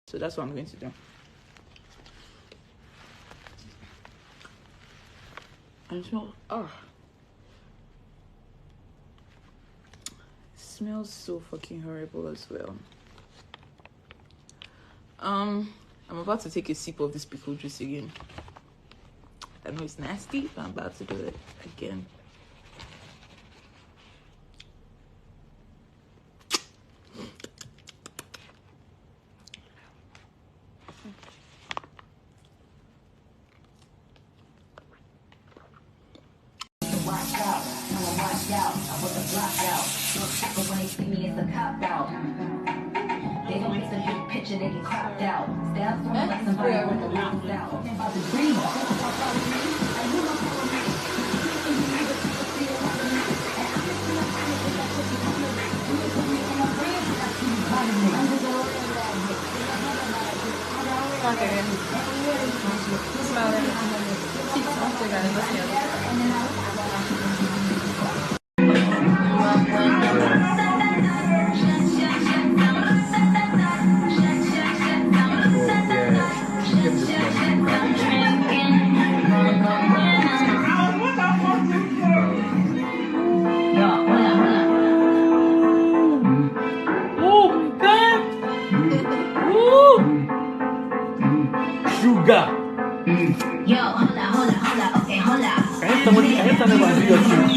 So that's what I'm going to do. And smell. Oh, it smells so fucking horrible as well. I'm about to take a sip of this pickle juice again. I know it's nasty, but I'm about to do it again. Watch out, watch out, I was a block out. No checker when they see me as a cop out. They don't mix a big picture, they get cropped out. Stay out front like somebody with the locks out. About the green, Sugar. Yo, hola, okay, hola. Kayaknya sama video sih.